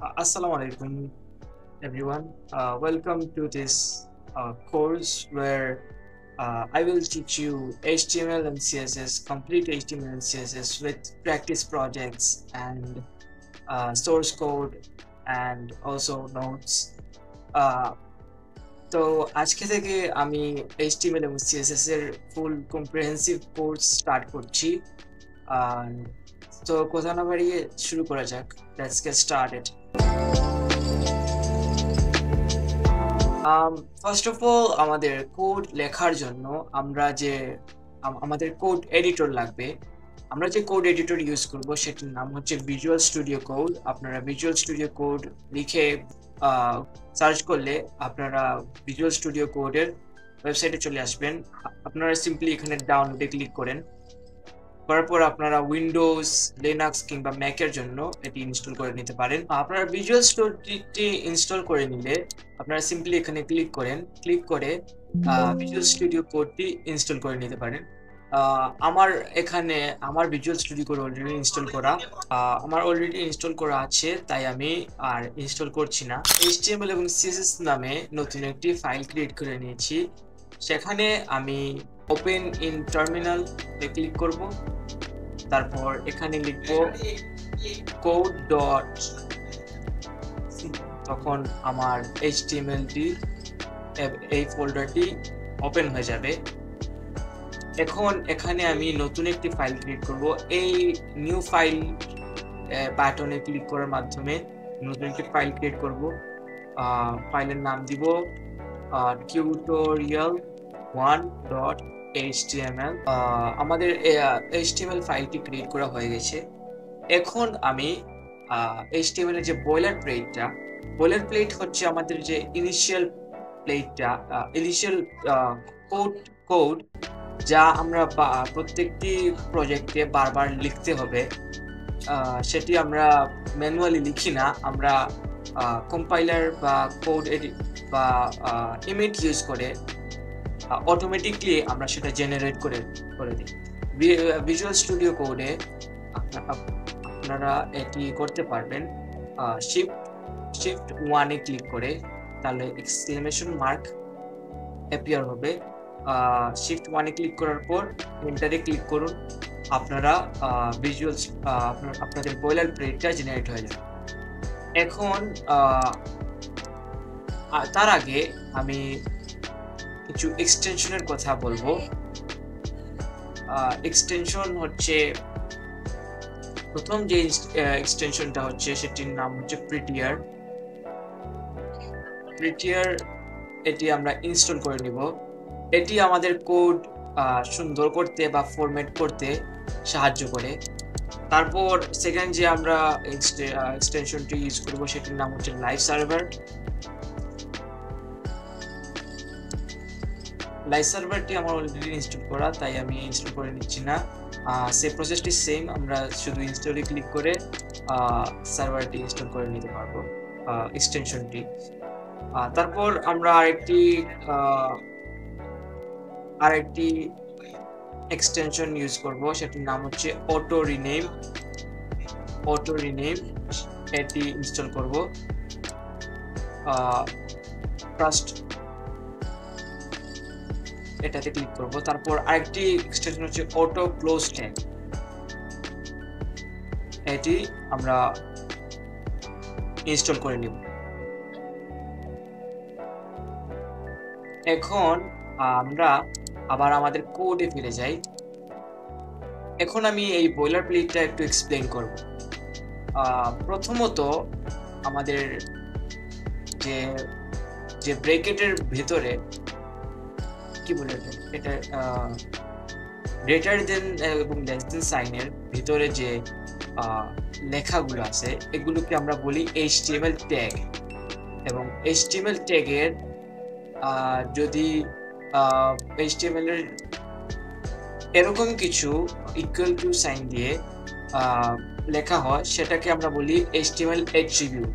Assalamu alaikum, everyone. Welcome to this course where I will teach you HTML and CSS, complete HTML and CSS with practice projects and source code and also notes. তো আজকে থেকে আমি HTML এবং CSS এর ফুল comprehensive course start করছি। তো কথা না বাড়িয়ে শুরু করা যাক। Let's get started. First of all আমাদের কোড লেখার জন্য আমাদের কোড এডিটর লাগবে। আমরা যে কোড এডিটর ইউজ করব সেটার নাম হচ্ছে ভিজুয়াল স্টুডিও কোড। আপনারা ভিজুয়াল স্টুডিও কোড লিখে সার্চ করলে আপনারা ভিজুয়াল স্টুডিও কোডের ওয়েবসাইটে চলে আসবেন। আপনারা সিম্পলি এখানে ডাউনলোডে ক্লিক করেন, করার পর আপনারা উইন্ডোজ, লিনাক্স কিংবা ম্যাকের জন্য এটি ইনস্টল করে নিতে পারেন। আপনারা ভিজুয়াল স্টুডিওটি ইনস্টল করে নিলে আপনারা সিম্পলি এখানে ক্লিক করে ভিজুয়াল স্টুডিও কোডটি ইনস্টল করে নিতে পারেন। আমার visual studio code already install করা আছে, তাই আমি আর ইনস্টল করছি না। HTML এবং CSS নামে নতুন একটি ফাইল ক্রিয়েট করে নিয়েছি। সেখানে আমি open in terminal A click করব, তারপর এখানে লিখব code. তখন আমার HTML-টি এই ফোল্ডারটি ওপেন হয়ে যাবে। এখন এখানে আমি নতুন একটি ফাইল ক্রিয়েট করব। এই নিউ ফাইল বাটনে ক্লিক করার মাধ্যমে নতুন একটি ফাইল ক্রিয়েট করব। ফাইলের নাম দিব tutorial1.html। আমাদের HTML ফাইলটি ক্রিয়েট করা হয়ে গেছে। এখন আমি HTML এর যে বয়লার প্লেট হচ্ছে আমাদের যে ইনিশিয়াল কোড যা আমরা প্রত্যেকটি প্রজেক্টে বারবার লিখতে হবে। সেটি আমরা ম্যানুয়ালি লিখি না, আমরা কম্পাইলার বা কোড এডিট বা ইমেজ ইউজ করে অটোমেটিকলি আমরা সেটা জেনারেট করে দিই। ভিজুয়াল স্টুডিও কোডে আপনারা এটি করতে পারবেন। শিফট 1 এ ক্লিক করে, তাহলে এক্সক্লেমেশন মার্ক অ্যাপিয়ার হবে। শিফট 1 এ ক্লিক করার পর এন্টারে ক্লিক করুন। আপনারা আপনাদের বয়লার প্লেটটা জেনারেট হয়ে যাবে। এখন তার আগে আমি কিছু এক্সটেনশনের কথা বলবো। এক্সটেনশন হচ্ছে, প্রথম যে এক্সটেনশনটা হচ্ছে সেটির নাম হচ্ছে প্রিটিয়ার। এটি আমরা ইনস্টল করে নিব। এটি আমাদের কোড সুন্দর করতে বা ফরম্যাট করতে সাহায্য করে। তারপর সেকেন্ড যে আমরা এক্সটেনশনটি ইউজ করব সেটির নাম হচ্ছে লাইভ সার্ভারটি আমার অলরেডি ইনস্টল করা, তাই আমি ইনস্টল করে নিচ্ছি না। সেই প্রসেসটি সেম, আমরা শুধু ইনস্টলে ক্লিক করে সার্ভারটি ইনস্টল করে নিতে পারবো এক্সটেনশনটি। তারপর আমরা আরেকটি এক্সটেনশন ইউজ করব, সেটির নাম হচ্ছে অটো রিনেম। এটি ইনস্টল করব। ফার্স্ট এটাতে ক্লিক করব। তারপর আরেকটি এক্সটেনশন হচ্ছে অটো ক্লোজ ট্যাগ। এটি আমরা ইনস্টল করে নিব। এখন আমরা আবার আমাদের কোডে ফিরে যাই। এখন আমি এই বয়লার প্লেটটা একটু এক্সপ্লেইন করব। প্রথমত আমাদের যে ব্র্যাকেটের ভিতরে কি বলে এটা গ্রেটার দেন এবং লেস দেন সাইনের ভিতরে যে লেখাগুলো আছে এগুলোকে আমরা বলি HTML ট্যাগ। এবং HTML ট্যাগের যদি HTML এর এরকম কিছু ইকুয়াল টু সাইন দিয়ে লেখা হয়, সেটাকে আমরা বলি HTML অ্যাট্রিবিউট।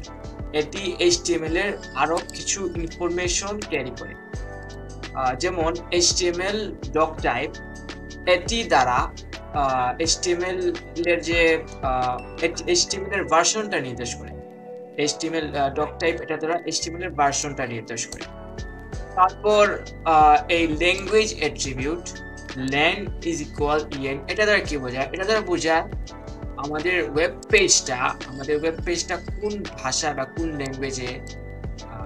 এটি HTML এর আরো কিছু ইনফরমেশন ক্যারি করে। যেমন HTML ডক টাইপ, এটি দ্বারা HTML এর ভার্সনটা নির্দেশ করে। HTML ডক টাইপ এটা দ্বারা HTML এর ভার্সনটা নির্দেশ করে। তারপর এই language attribute len is equal en এটা দ্বারা কি বোঝায়? এটা দ্বারা বোঝায় আমাদের ওয়েব পেজটা কোন ভাষা বা কোন ল্যাঙ্গুয়েজে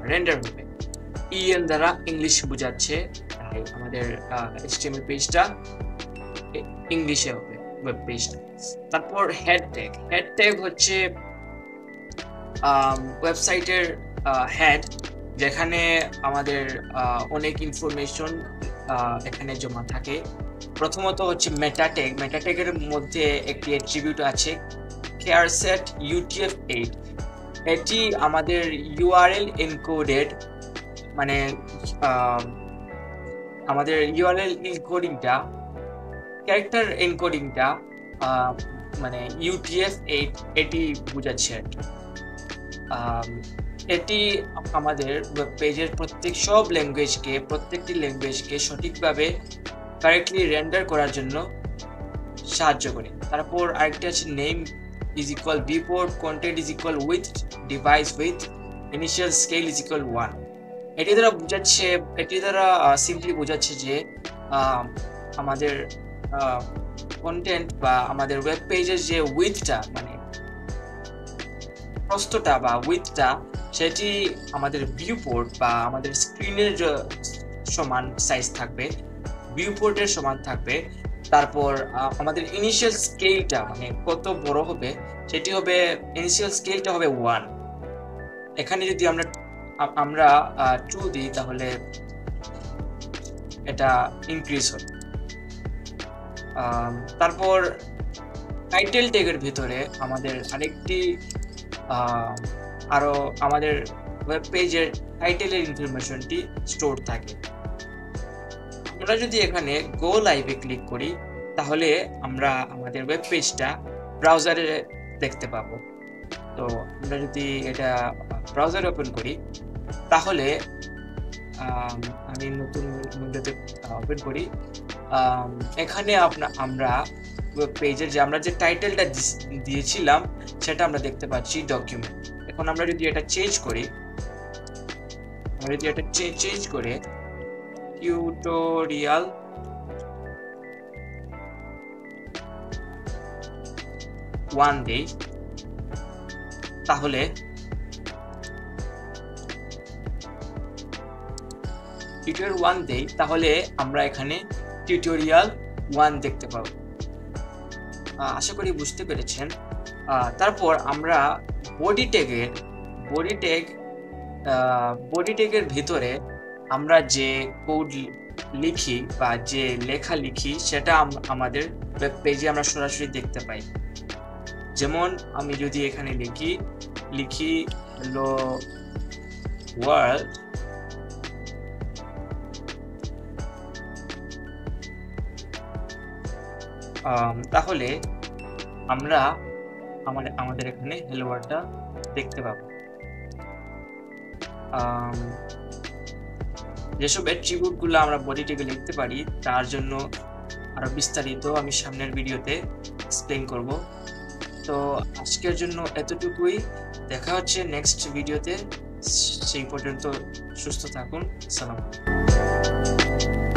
রেন্ডার হবে। en দ্বারা ইংলিশ বোঝাচ্ছে, তাই আমাদের HTML পেজটা ইংলিশে হবে ওয়েব পেজটা। তারপর হেড ট্যাগ হচ্ছে ওয়েবসাইটের হেড, যেখানে আমাদের অনেক ইনফরমেশন এখানে জমা থাকে। প্রথমত হচ্ছে মেটা ট্যাগের মধ্যে একটি অ্যাট্রিবিউট আছে charset utf8। এটি আমাদের URL এনকোডেড, মানে আমাদের URL এনকোডিংটা, ক্যারেক্টার এনকোডিংটা মানে UTF-8 এটি বোঝাচ্ছে আর কি। এটি আমাদের ওয়েব পেজের প্রত্যেকটি ল্যাঙ্গুয়েজকে সঠিকভাবে কারেক্টলি রেন্ডার করার জন্য সাহায্য করে। তারপর আরেকটি আছে name is equal viewport, content is equal with, device with, initial scale is equal 1। এটি দ্বারা সিম্পলি বোঝাচ্ছে যে আমাদের কন্টেন্ট বা আমাদের ওয়েব পেজের যে উইথটা, মানে প্রস্থটা বা উইথটা, সেটি আমাদের ভিউপোর্ট বা আমাদের স্ক্রিনের সমান সাইজ থাকবে, ভিউপোর্টের সমান থাকবে। তারপর আমাদের ইনিশিয়াল স্কেলটা, মানে কত বড় হবে, সেটি হবে ইনিশিয়াল স্কেলটা হবে 1। এখানে যদি আমরা 2 দিই তাহলে এটা ইনক্রিজ হবে। তারপর টাইটেল ট্যাগের ভিতরে আমাদের আরেকটি আরো আমাদের ওয়েব পেজের টাইটেলের ইনফরমেশনটি স্টোর থাকে। আমরা যদি এখানে গো লাইভে ক্লিক করি তাহলে আমরা আমাদের ওয়েব পেজটা ব্রাউজারে দেখতে পাবো। তো আমরা যদি এটা ব্রাউজারে ওপেন করি তাহলে আমি নতুন উইন্ডোতে ওপেন করি। এখানে আমরা ওয়েব পেজের আমরা যে টাইটেলটা দিয়েছিলাম সেটা আমরা দেখতে পাচ্ছি ডকুমেন্ট। এখন আমরা যদি এটা চেঞ্জ করে টিউটোরিয়াল 1 দেই, তাহলে আমরা এখানে টিউটোরিয়াল 1 দেখতে পাবো। আশা করি বুঝতে পেরেছেন। তারপর আমরা বডি ট্যাগের ভিতরে আমরা যে কোড লিখি বা যে লেখা লিখি সেটা আমাদের ওয়েব পেজে আমরা সরাসরি দেখতে পাই। যেমন আমি যদি এখানে লিখি হ্যালো ওয়ার্ল্ড, তাহলে আমরা আমাদের এখানে হ্যালো ওয়ার্ল্ডটা দেখতে পাবো। যেসব অ্যাট্রিবিউটগুলো আমরা বডি ট্যাগে লিখতে পারি তার জন্য আরো বিস্তারিত আমি সামনের ভিডিওতে এক্সপ্লেইন করব। তো আজকের জন্য এতটুকুই, দেখা হচ্ছে নেক্সট ভিডিওতে। সেই পর্যন্ত সুস্থ থাকুন। আসসালামু আলাইকুম।